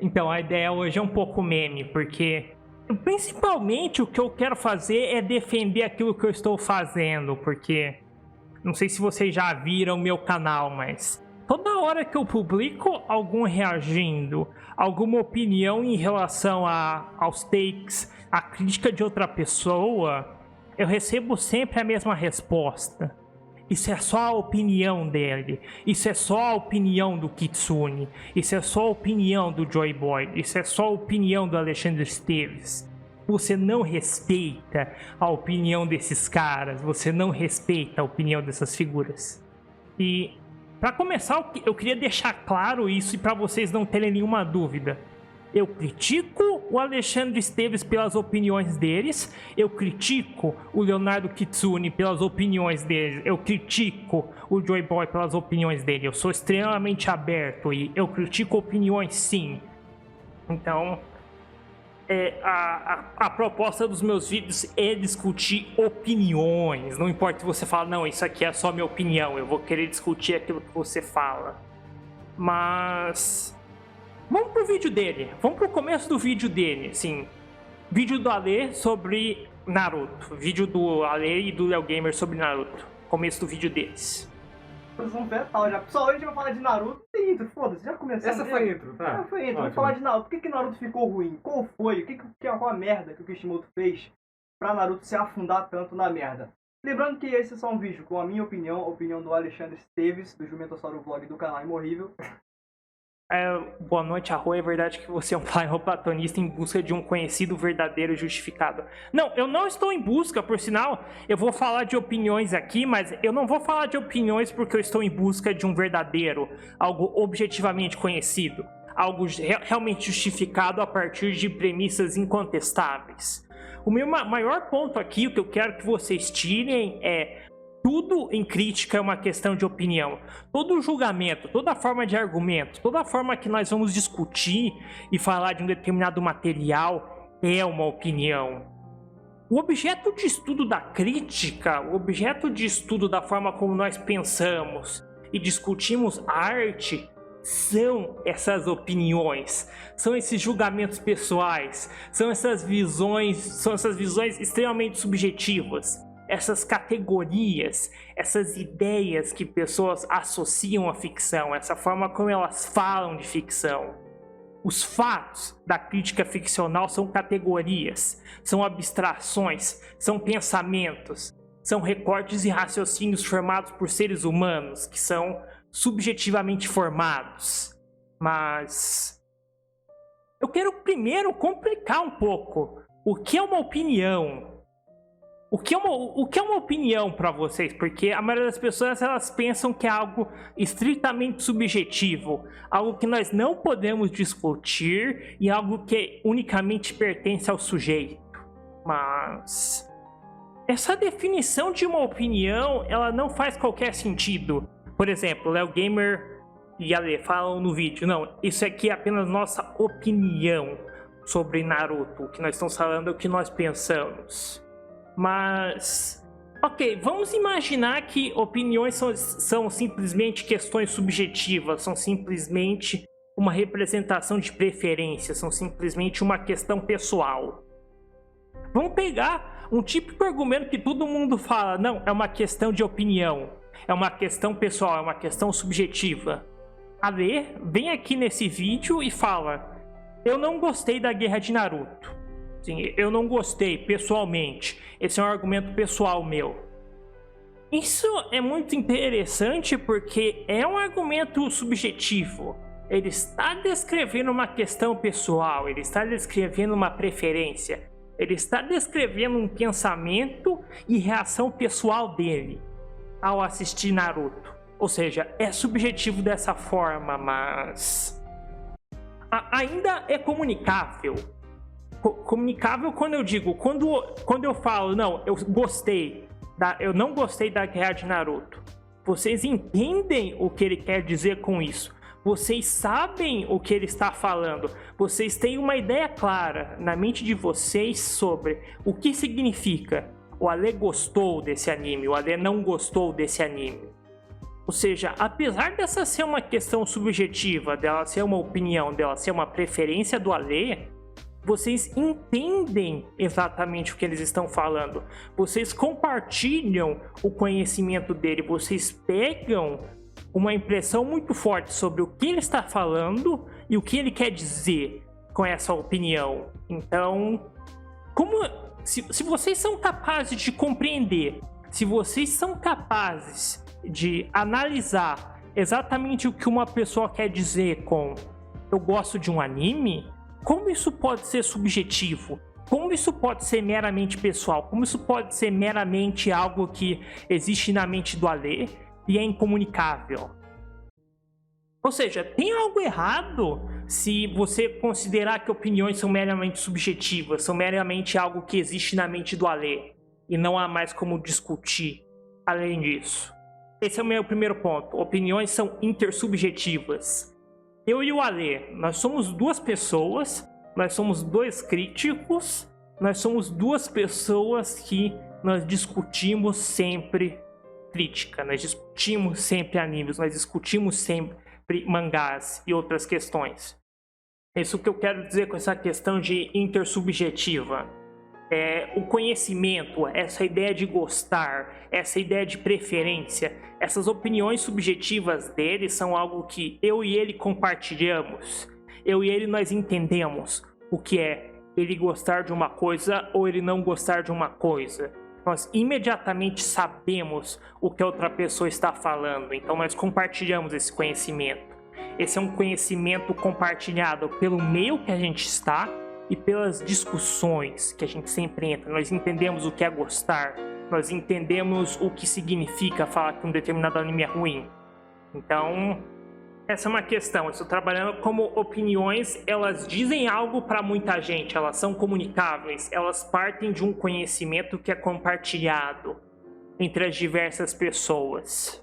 Então, a ideia hoje é um pouco meme, porque principalmente o que eu quero fazer é defender aquilo que eu estou fazendo, porque não sei se vocês já viram o meu canal, mas toda hora que eu publico algum reagindo, alguma opinião em relação aos takes, a crítica de outra pessoa, eu recebo sempre a mesma resposta. Isso é só a opinião dele, isso é só a opinião do Kitsune, isso é só a opinião do Joy Boy, isso é só a opinião do Alexandre Esteves. Você não respeita a opinião desses caras, você não respeita a opinião dessas figuras. E para começar, eu queria deixar claro isso e para vocês não terem nenhuma dúvida. Eu critico o Alexandre Esteves pelas opiniões deles, eu critico o Leonardo Kitsune pelas opiniões deles, eu critico o Joy Boy pelas opiniões dele. Eu sou extremamente aberto e eu critico opiniões, sim. Então, a proposta dos meus vídeos é discutir opiniões. Não importa se você fala, não, isso aqui é só minha opinião, eu vou querer discutir aquilo que você fala. Mas vamos pro vídeo dele, vamos pro começo do vídeo dele, assim. Vídeo do Ale sobre Naruto, vídeo do Ale e do Léo Gamer sobre Naruto, começo do vídeo deles. Total já. Pessoal, hoje a gente vai falar de Naruto. Tem intro, foda-se, já começou. Essa foi a intro, tá? Foi a intro. Vamos falar de Naruto. Por que Naruto ficou ruim? Qual foi? Qual a merda que o Kishimoto fez pra Naruto se afundar tanto na merda? Lembrando que esse é só um vídeo com a minha opinião, a opinião do Alexandre Esteves, do Jumentossauro Vlog do canal Imorrível. Boa noite, Arroio. É verdade que você é um platonista em busca de um conhecido verdadeiro justificado. Não, eu não estou em busca, por sinal, eu vou falar de opiniões aqui, mas eu não vou falar de opiniões porque eu estou em busca de um verdadeiro, algo objetivamente conhecido, algo realmente justificado a partir de premissas incontestáveis. O meu maior ponto aqui, o que eu quero que vocês tirem é: tudo em crítica é uma questão de opinião. Todo julgamento, toda forma de argumento, toda forma que nós vamos discutir e falar de um determinado material é uma opinião. O objeto de estudo da crítica, o objeto de estudo da forma como nós pensamos e discutimos arte, são essas opiniões, são esses julgamentos pessoais, são essas visões extremamente subjetivas. Essas categorias, essas ideias que pessoas associam à ficção, essa forma como elas falam de ficção. Os fatos da crítica ficcional são categorias, são abstrações, são pensamentos, são recortes e raciocínios formados por seres humanos, que são subjetivamente formados. Mas eu quero primeiro complicar um pouco o que é uma opinião. O que é uma opinião para vocês? Porque a maioria das pessoas elas pensam que é algo estritamente subjetivo, algo que nós não podemos discutir e algo que unicamente pertence ao sujeito. Mas essa definição de uma opinião, ela não faz qualquer sentido. Por exemplo, Léo Gamer e Ale falam no vídeo, não, isso aqui é apenas nossa opinião sobre Naruto, o que nós estamos falando é o que nós pensamos. Mas, ok, vamos imaginar que opiniões são simplesmente questões subjetivas, são simplesmente uma representação de preferência, são simplesmente uma questão pessoal. Vamos pegar um típico argumento que todo mundo fala, não, é uma questão de opinião, é uma questão pessoal, é uma questão subjetiva. Ale vem aqui nesse vídeo e fala, eu não gostei da guerra de Naruto. Sim, eu não gostei, pessoalmente. Esse é um argumento pessoal meu. Isso é muito interessante porque é um argumento subjetivo. Ele está descrevendo uma questão pessoal, ele está descrevendo uma preferência, ele está descrevendo um pensamento e reação pessoal dele ao assistir Naruto. Ou seja, é subjetivo dessa forma, mas ainda é comunicável. Comunicável quando eu digo, quando eu falo, não, eu não gostei da guerra de Naruto. Vocês entendem o que ele quer dizer com isso? Vocês sabem o que ele está falando? Vocês têm uma ideia clara na mente de vocês sobre o que significa o Ale gostou desse anime, o Ale não gostou desse anime. Ou seja, apesar dessa ser uma questão subjetiva, dela ser uma opinião, dela ser uma preferência do Alê, vocês entendem exatamente o que eles estão falando. Vocês compartilham o conhecimento dele, vocês pegam uma impressão muito forte sobre o que ele está falando e o que ele quer dizer com essa opinião. Então, se vocês são capazes de compreender, se vocês são capazes de analisar exatamente o que uma pessoa quer dizer com eu gosto de um anime, como isso pode ser subjetivo? Como isso pode ser meramente pessoal? Como isso pode ser meramente algo que existe na mente do Alê e é incomunicável? Ou seja, tem algo errado se você considerar que opiniões são meramente subjetivas, são meramente algo que existe na mente do Alê e não há mais como discutir além disso. Esse é o meu primeiro ponto. Opiniões são intersubjetivas. Eu e o Alê, nós somos duas pessoas, nós somos dois críticos, nós somos duas pessoas que nós discutimos sempre crítica, nós discutimos sempre animes, nós discutimos sempre mangás e outras questões. É isso que eu quero dizer com essa questão de intersubjetiva. O conhecimento, essa ideia de gostar, essa ideia de preferência, essas opiniões subjetivas dele são algo que eu e ele compartilhamos. Eu e ele nós entendemos o que é ele gostar de uma coisa ou ele não gostar de uma coisa. Nós imediatamente sabemos o que a outra pessoa está falando, então nós compartilhamos esse conhecimento. Esse é um conhecimento compartilhado pelo meio que a gente está e pelas discussões que a gente sempre entra. Nós entendemos o que é gostar, nós entendemos o que significa falar que um determinado anime é ruim. Então, essa é uma questão. Eu estou trabalhando como opiniões, elas dizem algo para muita gente, elas são comunicáveis, elas partem de um conhecimento que é compartilhado entre as diversas pessoas.